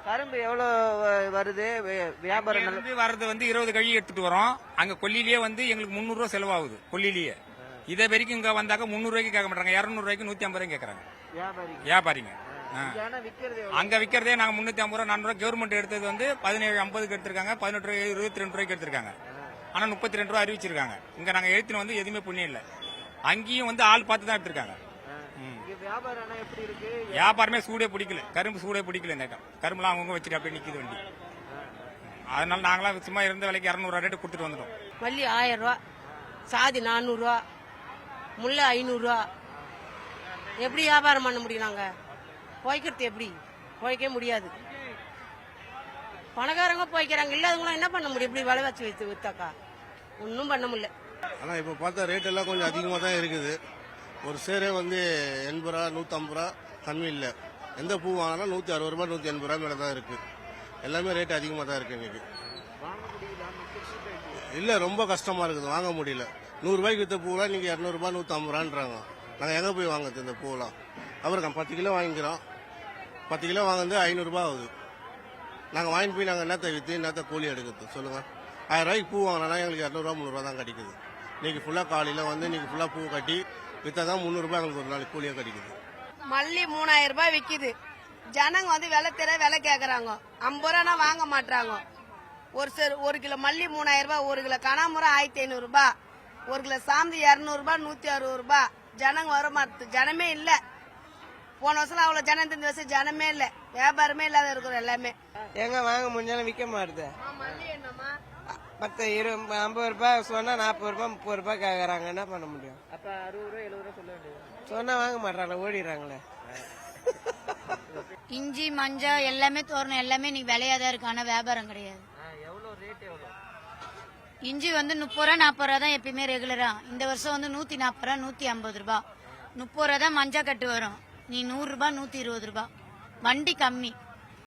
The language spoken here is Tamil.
கரும்பு எவ்வளவு வருது வியாபாரம் வர்றது 20 கழி எடுத்துட்டு வரோம். அங்க கொல்லிலேயே எங்களுக்கு 300 ரூபாய் செலவாகுது கொல்லிலேயே. இதே வரைக்கும் இங்க வந்தாக்க 300 ரூபாய்க்கு கேட்க மாட்டாங்க, 200 ரூபாய்க்கு 150 ரூபாய்க்கு கேட்கறாங்க வியாபாரிங்க. அங்க விக்கிறதே நாங்க 350 ரூபாய் 400 ரூபாய். கவர்மெண்ட் எடுத்தது 1750க்கு எடுத்திருக்காங்க, 18 22 ரூபாய்க்கு எடுத்திருக்காங்க. ஆனா 32 ரூபாய் அறிவிச்சிருக்காங்க. இங்க நாங்க எழுத்துன்னு எதுவுமே புண்ணியம் இல்ல. அங்கேயும் ஆள் பார்த்து தான் எடுத்திருக்காங்க. வியாபாரமே சூடே பிடிக்கல, கரும்பு சூடே பிடிக்கல. இந்த கரும்புலாம் அவங்க வச்சுட்டு அப்படியே நிக்குது வண்டி. அதனால நாங்களாம் சும்மா இருந்த விலைக்கு 200 ரேட்டு கொடுத்துட்டு வந்துட்டோம். மல்லி 1000 ரூபா, சாதி 400 ரூபா, முல்லை 500 ரூபா. எப்படி வியாபாரம் பண்ண முடியும்? நாங்க போய்க்கிறது எப்படி? போய்க்க முடியாது. பணக்காரங்க போய்க்கிறாங்க, இல்லாதவங்களாம் என்ன பண்ண முடியும்? இப்படி விலை வச்சு வைத்து வித்தாக்கா ஒன்றும் பண்ண முடியல. ஆனா இப்ப பார்த்தா ரேட் எல்லாம் கொஞ்சம் அதிகமா தான் இருக்குது. ஒரு சேரே 80 ரூபா 150 ரூபா கம்மி இல்லை. எந்த பூ வாங்கினா 160 ரூபாய் 180 ரூபாய் மேல தான் இருக்கு. எல்லாமே ரேட் அதிகமா தான் இருக்கு இன்னைக்கு. இல்ல ரொம்ப கஷ்டமா இருக்குது, வாங்க முடியல. 100 ரூபாய்க்கு வித்த பூவெல்லாம் இன்னைக்கு 200 ரூபாய் 150 ரூபான்றாங்க. நாங்க எங்க போய் வாங்குறது இந்த பூவெல்லாம்? அப்புறம் 10 கிலோ வாங்கிக்கிறோம். 10 கிலோ வாங்குறது 500 ரூபாய் ஆகுது. நாங்க வாங்கிட்டு போய் நாங்க என்னத்தை வித்து என்னத்தை கூலி எடுக்கிறது சொல்லுங்க? 1000 ரூபாய்க்கு பூ வாங்கினா எங்களுக்கு 200 ரூபாய் 300 ரூபாய் தான் கிடைக்குது. இன்னைக்கு ஃபுல்லா காலையில இன்னைக்கு ஃபுல்லா பூ கட்டி வித்தாதான் 300 ரூபாய் எங்களுக்கு ஒரு நாளைக்கு கூலியா கிடைக்குது. மல்லி 3000 ரூபாய் விக்குது. ஜனங்க விலை தெர விலை கேக்குறாங்க. 50 ரூபா வாங்க மாட்டாங்க. ஒரு கிலோ மல்லி 3000 ரூபாய், 1 கிலோ கனகாம்பரம் 1500 ரூபாய், 1 கிலோ சாந்தி 200 ரூபாய் 160 ரூபாய். ஜனங்க வர மாட்டுது, ஜனமே இல்ல. போன வருஷம் அவ்வளவு ஜனம், இந்த வருஷம் ஜனமே இல்ல, வியாபாரமே இல்லாத இருக்கிறோம் எல்லாமே. எங்க வாங்க முடிஞ்சாலும் விற்க மாட்டுது. மல்லி என்னமா 10 20 50 ரூபாய் சொன்னா 40 ரூபாய் 30 ரூபாய் கேக்குறாங்க. என்ன பண்ண முடியும்? அப்ப 60 ரூபாய் 70 ரூபாய் சொல்ல வேண்டியது. சொன்னா வாங்க மாட்டாங்களே, ஓடிடுறாங்களே. இஞ்சி மஞ்சள் எல்லாமே தோரணம் எல்லாமே நீ விலையாதான் இருக்கு, ஆனா வியாபாரம் கிடையாது. இஞ்சி 30 ரூபா 40 ரூபா தான் எப்பயுமே ரெகுலரா. இந்த வருஷம் 140 ரூபா 150 ரூபா. 30 ரூபா தான் மஞ்சள் கட்டு வரும். நீ 100 ரூபாய் 120 ரூபாய். வண்டி கம்மி.